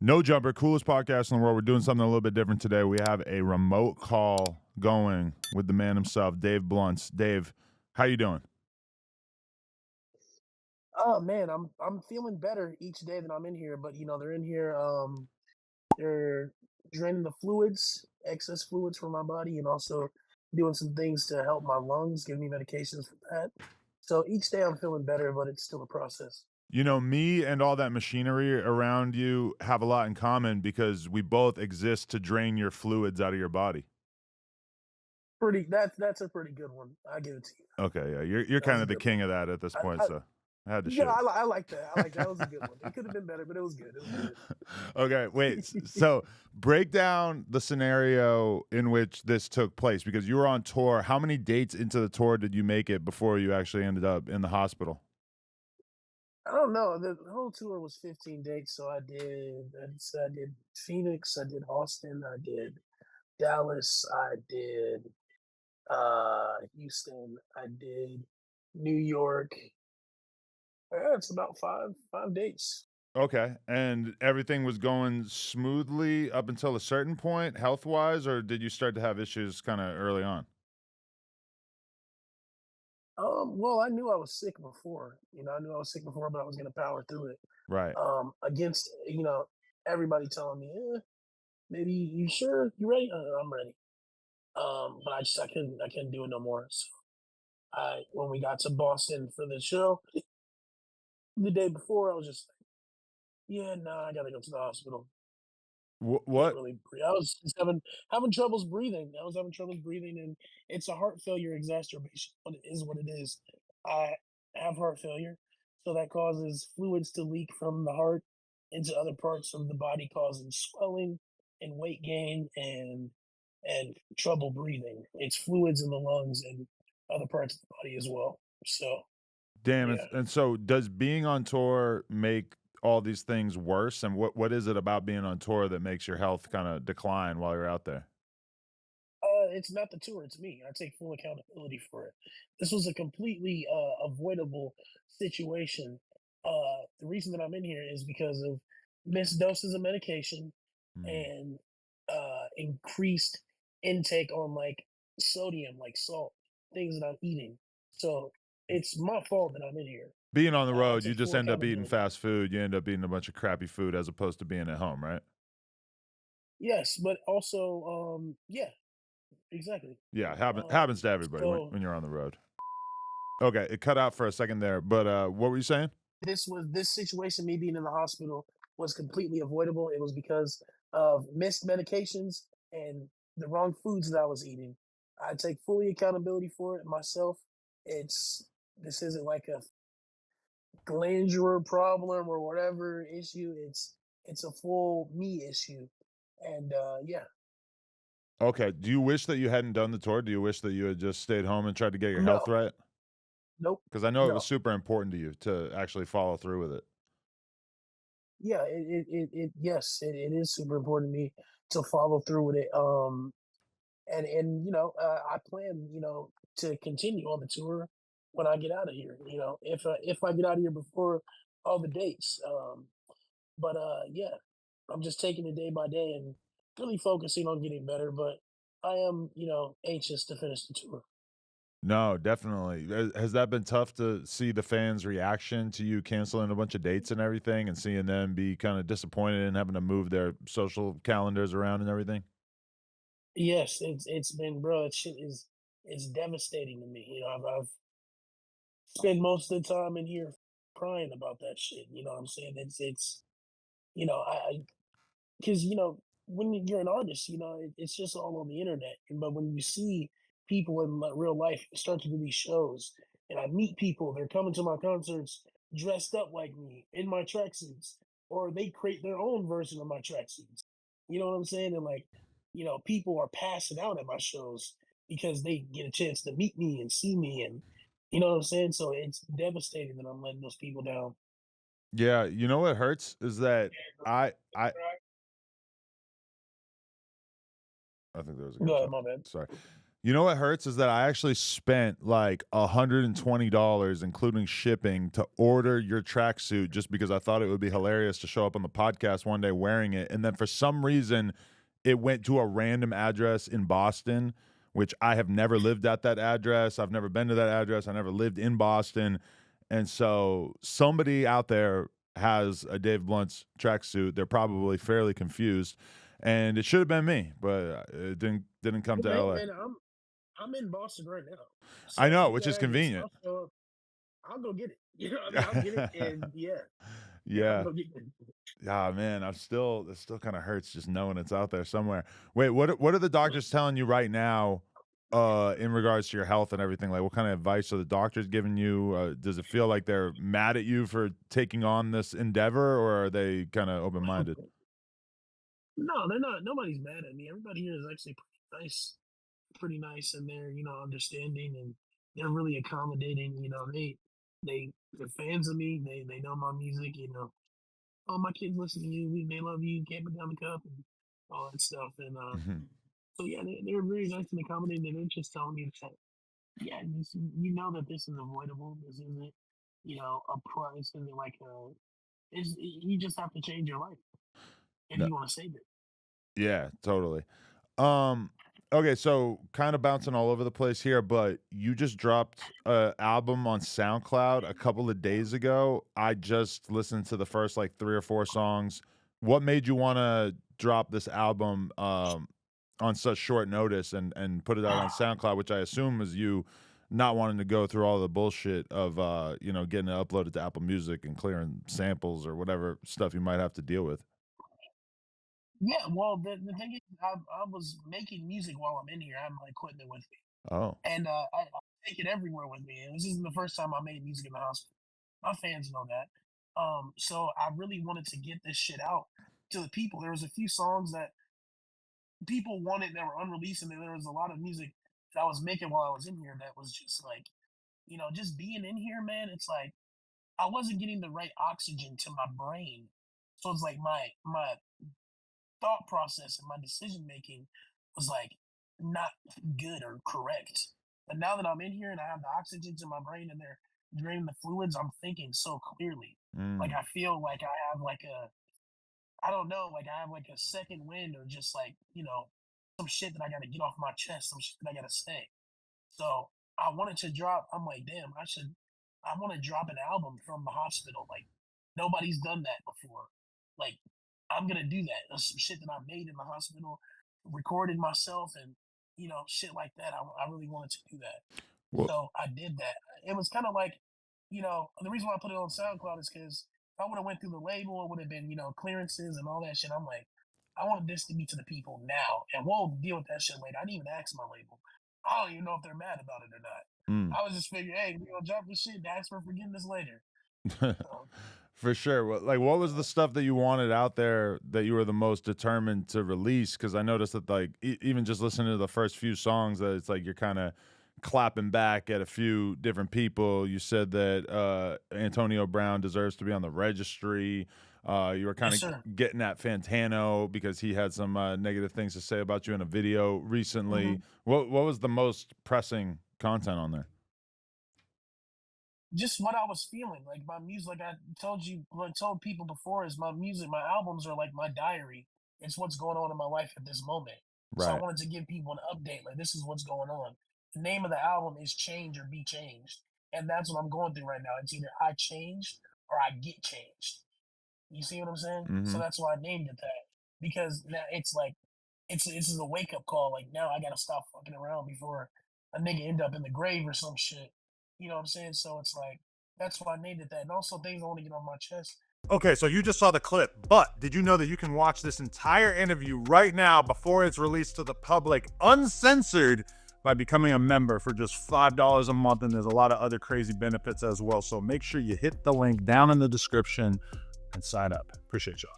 No Jumper, coolest podcast in the world. We're doing something a little bit different today. We have a remote call going with the man himself, Dave Blunts. Dave, how you doing? Oh man, I'm feeling better each day that I'm in here, but they're in here they're draining the fluids, excess fluids from my body and also doing some things to help my lungs, giving me medications for that. So each day I'm feeling better, but it's still a process. You know, me and all that machinery around you have a lot in common because we both exist to drain your fluids out of your body. Pretty that's a pretty good one. I give it to you. Okay, yeah, you're That was kind a of the good king one. of that at this I, point, I so I had to yeah, shit. I like that. I like that. That was a good one. It could have been better, but it was good. It was good. Okay, wait. So break down the scenario in which this took place because you were on tour. How many dates into the tour did you make it before you actually ended up in the hospital? I don't know. The whole tour was 15 dates, so I did Phoenix, I did Austin, I did Dallas, I did Houston, I did New York. Yeah, it's about five dates. Okay, and everything was going smoothly up until a certain point, health-wise, or did you start to have issues kinda early on? Well, I knew I was sick before. I knew I was sick before, but I was gonna power through it. Right. Against everybody telling me, maybe you sure you ready? I'm ready. But I couldn't do it no more. So I when we got to Boston for the show the day before, I was just like, yeah, nah, I gotta go to the hospital. Can't What? really breathe. I was just having troubles breathing. I was having troubles breathing, and it's a heart failure exacerbation. What it is. I have heart failure, so that causes fluids to leak from the heart into other parts of the body, causing swelling and weight gain and trouble breathing. It's fluids in the lungs and other parts of the body as well. So Damn, yeah. and so does being on tour make all these things worse, and what is it about being on tour that makes your health kinda decline while you're out there? It's not the tour, it's me. I take full accountability for it. This was a completely avoidable situation. The reason that I'm in here is because of missed doses of medication Mm. and increased intake on like sodium, like salt, things that I'm eating. So it's my fault that I'm in here. Being on the I road, you take just full end up eating accountability. fast food, you end up eating a bunch of crappy food as opposed to being at home, right? Yes, but also, yeah, exactly. Yeah, happens Um, to everybody so when you're on the road. Okay, it cut out for a second there, but, what were you saying? this situation, me being in the hospital, was completely avoidable. It was because of missed medications and the wrong foods that I was eating. I take fully accountability for it myself. This isn't like a glandular problem or whatever issue. It's a full me issue. And yeah, Okay, do you wish that you hadn't done the tour? Do you wish that you had just stayed home and tried to get your no, health right? nope, Because I know it was no. super important to you to actually follow through with it. Yeah, yes, it is super important to me to follow through with it. And I plan to continue on the tour when I get out of here. If I get out of here before all the dates. But yeah, I'm just taking it day by day and really focusing on getting better. But I am anxious to finish the tour. No, definitely. Has that been tough to see the fans' reaction to you canceling a bunch of dates and everything and seeing them be kinda disappointed and having to move their social calendars around and everything? Yes, it's been, bro. That shit is devastating to me. I've spent most of the time in here crying about that shit. You know what I'm saying? It's I because when you're an artist, it's just all on the internet. But when you see people in real life start to do these shows, and I meet people, they're coming to my concerts dressed up like me in my tracksuits, or they create their own version of my tracksuits. You know what I'm saying? And like, people are passing out at my shows because they get a chance to meet me and see me, and you know what I'm saying. So it's devastating that I'm letting those people down. Yeah, you know what hurts is that I I think there was a Go ahead, gunshot. my bad. Sorry. You know what hurts is that I actually spent like $120, including shipping, to order your tracksuit just because I thought it would be hilarious to show up on the podcast one day wearing it. And then for some reason, it went to a random address in Boston, which I have never lived at that address. I've never been to that address. I never lived in Boston. And so somebody out there has a Dave Blunt's tracksuit. They're probably fairly confused. And it should have been me, but it didn't come to Okay, LA. and I'm in Boston right now. I So if know, you which get is that address, convenient. I'll go get it. You know what I mean? I'll get it, and yeah, I'll Yeah. go get it. Ah, man, it still kind of hurts just knowing it's out there somewhere. Wait, what are the doctors telling you right now in regards to your health and everything? Like what kind of advice are the doctors giving you? Does it feel like they're mad at you for taking on this endeavor, or are they kind of open-minded? No, they're not. Nobody's mad at me. Everybody here is actually pretty nice, and they're understanding, and they're really accommodating. They're fans of me. They know my music. Oh, my kids listen to you. They love you. Can't put down the cup and all that stuff. And Mhm. so yeah, they're very nice and accommodating. And they're just telling me that yeah, you know that this is avoidable. This isn't a price, and like you just have to change your life if No, you want to save it. yeah, totally. Um, okay, so kind of bouncing all over the place here, but you just dropped a album on SoundCloud a couple of days ago. I just listened to the first like 3 or 4 songs. What made you want to drop this album on such short notice and put it out on SoundCloud, which I assume is you not wanting to go through all the bullshit of getting it uploaded to Apple Music and clearing samples or whatever stuff you might have to deal with. Yeah, well, the thing is, I was making music while I'm in here. I have my equipment with me, Oh. and I take it everywhere with me. And this isn't the first time I made music in the hospital. My fans know that. So I really wanted to get this shit out to the people. There was a few songs that people wanted that were unreleased, and then there was a lot of music that I was making while I was in here that was just like, just being in here, man. It's like I wasn't getting the right oxygen to my brain, so it's like my thought process and my decision making was like not good or correct. But now that I'm in here and I have the oxygen to my brain and they're draining the fluids, I'm thinking so clearly. Like Mm. I feel like I have like I don't know, like I have like a second wind or just like, some shit that I gotta get off my chest, some shit that I gotta say. So I wanted to drop. I'm like, damn, I want to drop an album from the hospital. Like nobody's done that before. Like I'm gonna do that. That's some shit that I made in the hospital, recorded myself, and shit like that. I really wanted to do that, Well, so I did that. It was kind of like, the reason why I put it on SoundCloud is because if I would have went through the label, it would have been clearances and all that shit. I'm like, I wanted this to be to the people now, and we'll deal with that shit later. I didn't even ask my label. I don't even know if they're mad about it or not. mm. I was just figuring, hey, we gonna drop this shit and ask for forgiveness later. So For sure. Like, what was the stuff that you wanted out there that you were the most determined to release? Because I noticed that, like, even just listening to the first few songs, that it's like you're kind of clapping back at a few different people. You said that Antonio Brown deserves to be on the registry. You were kind yes, of sir. getting at Fantano because he had some negative things to say about you in a video recently. Mhm. What was the most pressing content on there? Just what I was feeling. Like my music, like I told you, like told people before, is my music, my albums are like my diary. It's what's going on in my life at this moment. So I Right. wanted to give people an update. Like this is what's going on. The name of the album is Change or Be Changed, and that's what I'm going through right now. It's either I change or I get changed. You see what I'm saying? So Mm-hmm. that's why I named it that because now it's like it's a wake up call. Like now I gotta stop fucking around before a nigga end up in the grave or some shit. You know what I'm saying? So it's like that's why I named it that. And also things I want to get off my chest. Okay, so you just saw the clip, but did you know that you can watch this entire interview right now before it's released to the public, uncensored, by becoming a member for just $5 a month? And there's a lot of other crazy benefits as well. So make sure you hit the link down in the description and sign up. Appreciate y'all.